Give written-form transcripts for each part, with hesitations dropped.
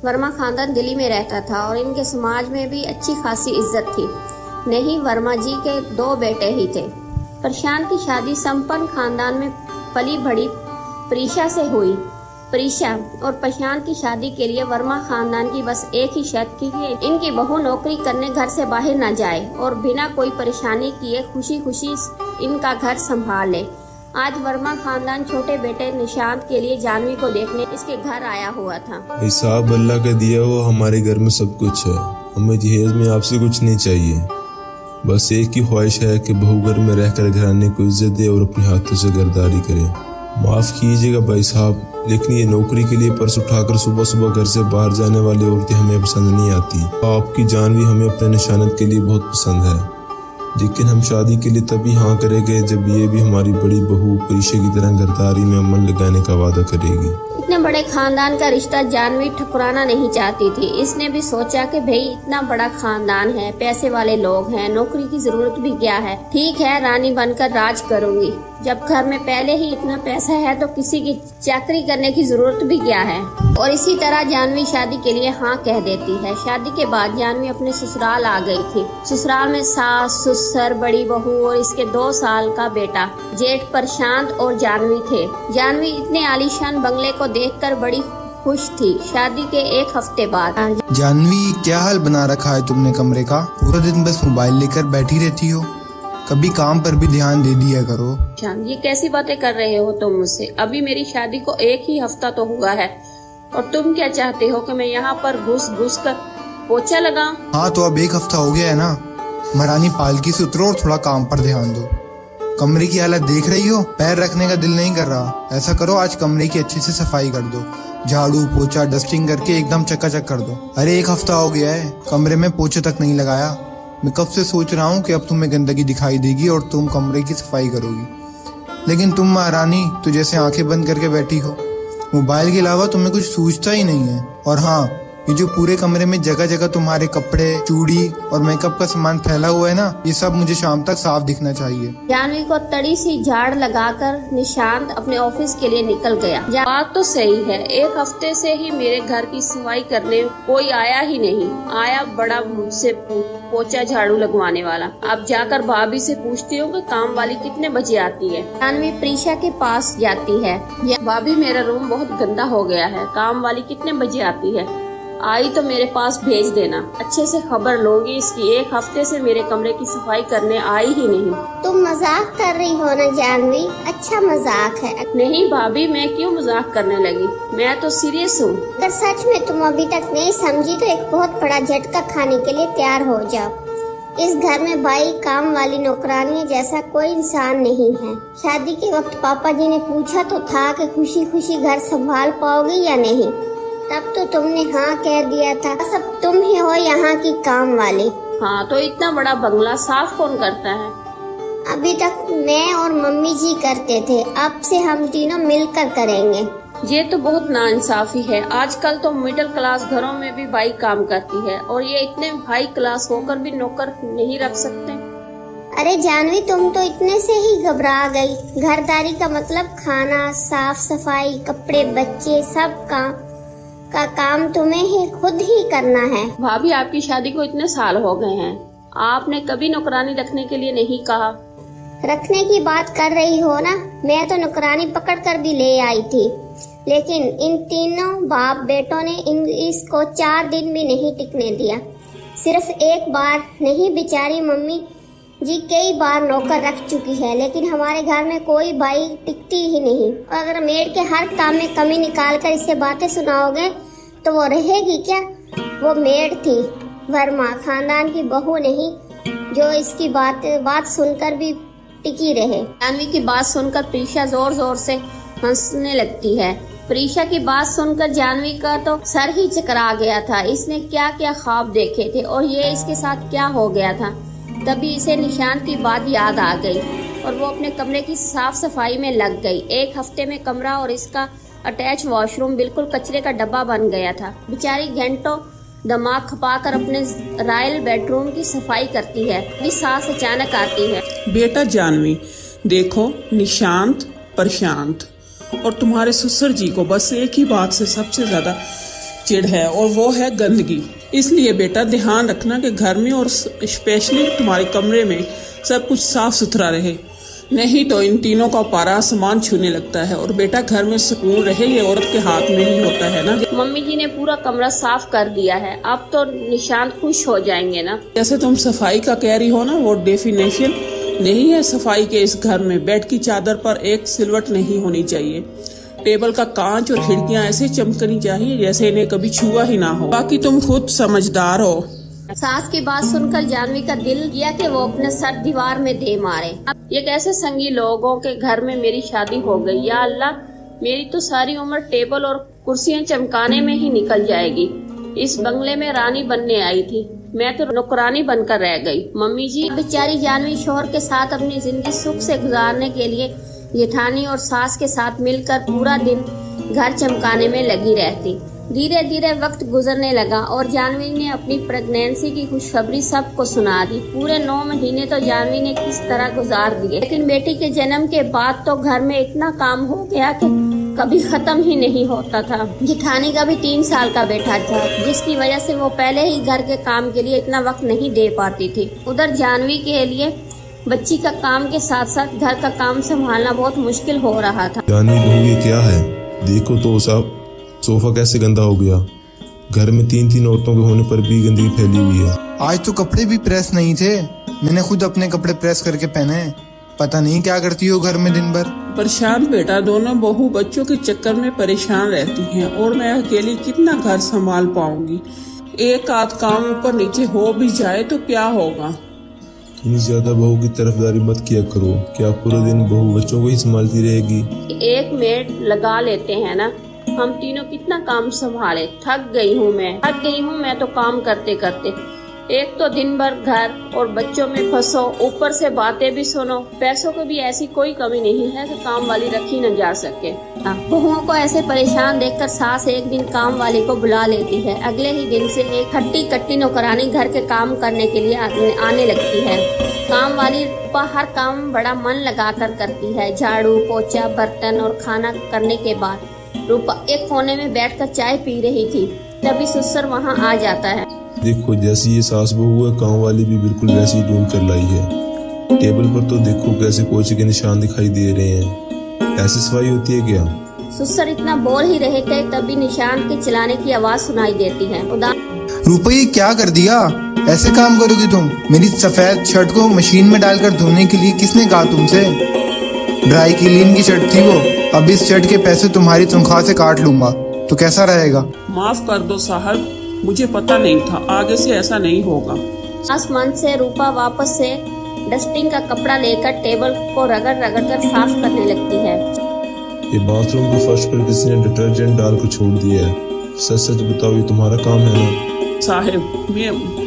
वर्मा खानदान दिल्ली में रहता था और इनके समाज में भी अच्छी खासी इज्जत थी। नहीं, वर्मा जी के 2 बेटे ही थे। प्रशांत की शादी संपन्न खानदान में पली बड़ी प्रीशा से हुई। प्रीशा और प्रशांत की शादी के लिए वर्मा खानदान की बस एक ही शर्त थी कि इनकी बहू नौकरी करने घर से बाहर न जाए और बिना कोई परेशानी किए खुशी खुशी इनका घर संभाल ले। आज वर्मा खानदान छोटे बेटे निशांत के लिए जानवी को देखने इसके घर आया हुआ था। भाई साहब, अल्लाह का दिया हुआ हमारे घर में सब कुछ है। हमें जहेज में आपसे कुछ नहीं चाहिए। बस एक ही ख्वाहिश है कि बहू घर में रहकर घराने को इज्जत दे और अपने हाथों से घरदारी करे। माफ कीजिएगा भाई साहब, लेकिन ये नौकरी के लिए पर्स उठाकर सुबह सुबह घर से बाहर जाने वाली औरतें हमें पसंद नहीं आती। आपकी जानवी हमें अपने निशानत के लिए बहुत पसंद है, लेकिन हम शादी के लिए तभी हाँ करेंगे जब ये भी हमारी बड़ी बहू प्रीशा की तरह घरदारी में अमल लगाने का वादा करेगी। इतने बड़े खानदान का रिश्ता जानवी ठुकराना नहीं चाहती थी। इसने भी सोचा कि भाई इतना बड़ा खानदान है, पैसे वाले लोग हैं, नौकरी की जरूरत भी क्या है। ठीक है, रानी बनकर राज करूंगी। जब घर में पहले ही इतना पैसा है तो किसी की चाकरी करने की जरूरत भी क्या है। और इसी तरह जानवी शादी के लिए हाँ कह देती है। शादी के बाद जानवी अपने ससुराल आ गई थी। ससुराल में सास, ससुर, बड़ी बहू और इसके 2 साल का बेटा जेठ प्रशांत और जानवी थे। जानवी इतने आलीशान बंगले को देखकर बड़ी खुश थी। शादी के 1 हफ्ते बाद। जानवी, क्या हाल बना रखा है तुमने कमरे का? पूरा दिन बस मोबाइल लेकर बैठी रहती हो, कभी काम पर भी ध्यान दे दिया करो। ये कैसी बातें कर रहे हो तुम मुझसे? अभी मेरी शादी को 1 ही हफ्ता तो हुआ है और तुम क्या चाहते हो कि मैं यहाँ पर घुस घुस कर पोछा लगाऊं? हाँ, तो अब 1 हफ्ता हो गया है ना। महारानी पालकी से उतरो और थोड़ा काम पर ध्यान दो। कमरे की हालत देख रही हो, पैर रखने का दिल नहीं कर रहा। ऐसा करो, आज कमरे की अच्छे से सफाई कर दो, झाड़ू पोछा डस्टिंग करके एकदम चकाचक कर दो। अरे 1 हफ्ता हो गया है, कमरे में पोछे तक नहीं लगाया। मैं कब से सोच रहा हूँ कि अब तुम्हें गंदगी दिखाई देगी और तुम कमरे की सफाई करोगी, लेकिन तुम महारानी तो जैसे आंखें बंद करके बैठी हो। मोबाइल के अलावा तुम्हें कुछ सूझता ही नहीं है। और हाँ, ये जो पूरे कमरे में जगह जगह तुम्हारे कपड़े, चूड़ी और मेकअप का सामान फैला हुआ है ना, ये सब मुझे शाम तक साफ दिखना चाहिए। जानवी को तड़ी सी झाड़ लगाकर निशांत अपने ऑफिस के लिए निकल गया। बात तो सही है, 1 हफ्ते से ही मेरे घर की सफाई करने कोई आया ही नहीं। आया बड़ा मुझसे पोछा झाड़ू लगवाने वाला। अब जाकर भाभी से पूछती हूँ कि काम वाली कितने बजे आती है। जानवी प्रीशा के पास जाती है। भाभी, मेरा रूम बहुत गंदा हो गया है, काम वाली कितने बजे आती है? आई तो मेरे पास भेज देना, अच्छे से खबर लूंगी इसकी। 1 हफ्ते से मेरे कमरे की सफाई करने आई ही नहीं। तुम मजाक कर रही हो ना जानवी? अच्छा मजाक है। नहीं भाभी, मैं क्यों मजाक करने लगी, मैं तो सीरियस हूँ। अगर सच में तुम अभी तक नहीं समझी तो एक बहुत बड़ा झटका खाने के लिए तैयार हो जाओ। इस घर में बाई, काम वाली, नौकरानी जैसा कोई इंसान नहीं है। शादी के वक्त पापा जी ने पूछा तो था कि खुशी खुशी घर संभाल पाओगी या नहीं, तब तो तुमने हाँ कह दिया था। सब तुम ही हो यहाँ की काम वाली। हाँ, तो इतना बड़ा बंगला साफ कौन करता है? अभी तक मैं और मम्मी जी करते थे, अब से हम तीनों मिलकर करेंगे। ये तो बहुत नाइंसाफी है। आजकल तो मिडिल क्लास घरों में भी बाई काम करती है और ये इतने हाई क्लास होकर भी नौकर नहीं रख सकते। अरे जानवी, तुम तो इतने से ही घबरा गई। घरदारी का मतलब खाना, साफ सफाई, कपड़े, बच्चे, सब का काम तुम्हें ही खुद ही करना है। भाभी, आपकी शादी को इतने साल हो गए हैं, आपने कभी नौकरानी रखने के लिए नहीं कहा। रखने की बात कर रही हो ना, मैं तो नौकरानी पकड़ कर भी ले आई थी, लेकिन इन तीनों बाप बेटों ने इसको 4 दिन भी नहीं टिकने दिया। सिर्फ एक बार नहीं, बेचारी मम्मी जी कई बार नौकर रख चुकी है, लेकिन हमारे घर में कोई बाई टिकती ही नहीं। और अगर मेड के हर काम में कमी निकाल कर इसे बातें सुनाओगे तो वो रहेगी क्या? वो मेड थी, वर्मा खानदान की बहू नहीं जो इसकी बात सुनकर भी टिकी रहे। जानवी की बात सुनकर प्रीशा जोर जोर से हंसने लगती है। प्रीशा की बात सुनकर जानवी का तो सर ही चकरा गया था। इसने क्या क्या ख्वाब देखे थे और ये इसके साथ क्या हो गया था। तभी इसे निशांत की बात याद आ गई और वो अपने कमरे की साफ सफाई में लग गई। 1 हफ्ते में कमरा और इसका अटैच वॉशरूम बिल्कुल कचरे का डब्बा बन गया था। बेचारी घंटों दिमाग खपाकर अपने रॉयल बेडरूम की सफाई करती है। ये सास अचानक आती है। बेटा जानवी, देखो निशांत, प्रशांत और तुम्हारे ससुर जी को बस एक ही बात से सबसे ज्यादा चिढ़ है और वो है गंदगी। इसलिए बेटा ध्यान रखना कि घर में और स्पेशली तुम्हारे कमरे में सब कुछ साफ सुथरा रहे, नहीं तो इन तीनों का पारा आसमान छूने लगता है। और बेटा घर में सुकून रहे ये औरत के हाथ में ही होता है ना। मम्मी जी ने पूरा कमरा साफ कर दिया है, अब तो निशांत खुश हो जाएंगे ना। जैसे तुम सफाई का कह रही हो ना, वो डेफिनेशन नहीं है सफाई के इस घर में। बेड की चादर पर एक सिलवट नहीं होनी चाहिए, टेबल का कांच और खिड़कियां ऐसे चमकनी चाहिए जैसे इन्हें कभी छुआ ही ना हो। बाकी तुम खुद समझदार हो। सास की बात सुनकर जानवी का दिल किया कि वो अपने सर दीवार में दे मारे। अब ये कैसे संगी लोगों के घर में मेरी शादी हो गई। या अल्लाह, मेरी तो सारी उम्र टेबल और कुर्सियां चमकाने में ही निकल जाएगी। इस बंगले में रानी बनने आई थी, मैं तो नौकरानी बनकर रह गई। मम्मी जी, बेचारी जानवी शोहर के साथ अपनी जिंदगी सुख से गुजारने के लिए जेठानी और सास के साथ मिलकर पूरा दिन घर चमकाने में लगी रहती। धीरे धीरे वक्त गुजरने लगा और जानवी ने अपनी प्रेगनेंसी की खुशखबरी सबको सुना दी। पूरे 9 महीने तो जानवी ने किस तरह गुजार दिए, लेकिन बेटी के जन्म के बाद तो घर में इतना काम हो गया कि कभी खत्म ही नहीं होता था। जेठानी का भी 3 साल का बेटा था, जिसकी वजह से वो पहले ही घर के काम के लिए इतना वक्त नहीं दे पाती थी। उधर जानवी के लिए बच्ची का काम के साथ साथ घर का काम संभालना बहुत मुश्किल हो रहा था। जानवी बहू, ये क्या है? देखो तो साहब, सोफा कैसे गंदा हो गया। घर में 3 औरतों के होने पर भी गंदगी फैली हुई है। आज तो कपड़े भी प्रेस नहीं थे, मैंने खुद अपने कपड़े प्रेस करके पहने। पता नहीं क्या करती हो घर में दिन भर। परेशान बेटा, दोनों बहू बच्चों के चक्कर में परेशान रहती हैं और मैं अकेली कितना घर संभाल पाऊंगी। एक आध काम ऊपर नीचे हो भी जाए तो क्या होगा। तुम ज्यादा बहू की तरफदारी मत किया करो। क्या पूरा दिन बहू बच्चों को ही संभालती रहेगी? एक मेड लगा लेते हैं ना, हम तीनों कितना काम संभाले। थक गई हूँ मैं तो काम करते करते। एक तो दिन भर घर और बच्चों में फंसो, ऊपर से बातें भी सुनो। पैसों की भी ऐसी कोई कमी नहीं है कि काम वाली रखी न जा सके। बहुओं को ऐसे परेशान देखकर सास एक दिन काम वाली को बुला लेती है। अगले ही दिन से एक हट्टी कट्टी नौकरानी घर के काम करने के लिए आने लगती है। काम वाली हर काम बड़ा मन लगाकर करती है। झाड़ू, पोछा, बर्तन और खाना करने के बाद रूपा एक कोने में बैठकर चाय पी रही थी, तभी ससुर वहाँ आ जाता है। देखो, जैसी ये सास बहू है, काम वाली भी बिल्कुल वैसी ढूंढ कर लाई है। टेबल पर तो देखो कैसे पोछे के निशान दिखाई दे रहे हैं। ऐसी सफाई होती है क्या? ससुर इतना बोल ही रहे थे तभी निशान के चलाने की आवाज सुनाई देती है। रूपा, ये क्या कर दिया? ऐसे काम करोगी तुम? मेरी सफेद शर्ट को मशीन में डालकर धोने के लिए किसने कहा तुमसे? ड्राई क्लीन की शर्ट थी वो। अब इस शर्ट के पैसे तुम्हारी तनख्वाह से काट लूंगा, तो कैसा रहेगा? माफ कर दो साहब, मुझे पता नहीं था, आगे से ऐसा नहीं होगा। आसमान से रूपा वापस से डस्टिंग का कपड़ा लेकर टेबल को रगड़ कर साफ करने लगती है। ये बाथरूम के फर्श पर किसी ने डिटर्जेंट डालकर छोड़ दिया है। सच सच बताओ, ये तुम्हारा काम है ना? साहब,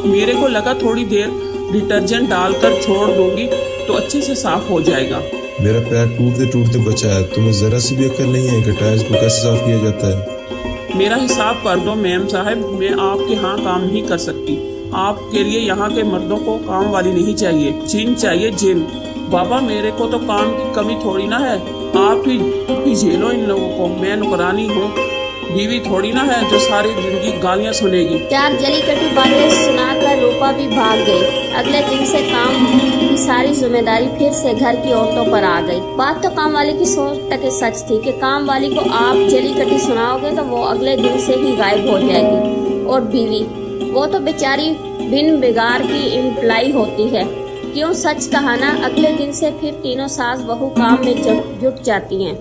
मेरे को लगा थोड़ी देर डिटर्जेंट डालकर छोड़ दूंगी तो अच्छे से साफ हो जाएगा। मेरा पैर टूटते टूटते बचा है, तुम्हें जरा सी भी अक्ल नहीं है कि टाइल्स को कैसे साफ किया जाता है? मेरा हिसाब कर दो मैम साहब, मैं आपके यहाँ काम नहीं कर सकती। आपके लिए यहाँ के मर्दों को काम वाली नहीं चाहिए, जिन चाहिए जिन। बाबा, मेरे को तो काम की कमी थोड़ी ना है, आप ही झेलो इन लोगों को। मैं नौकरानी हूँ, बीवी थोड़ी ना है जो सारी जिंदगी गालियाँ सुनेगी। 4 जली कटी बातें सुनाकर रूपा भी भाग गई। अगले दिन से काम की सारी जिम्मेदारी फिर से घर की औरतों पर आ गई। बात तो काम वाली की 100% सच थी कि काम वाली को आप जली कटी सुनाओगे तो वो अगले दिन से ही गायब हो जाएगी। और बीवी, वो तो बेचारी बिन बिगाड़ की एम्प्लॉय होती है। क्यों, सच कहा ना, अगले दिन से फिर तीनों सास बहू काम में जुट जाती हैं।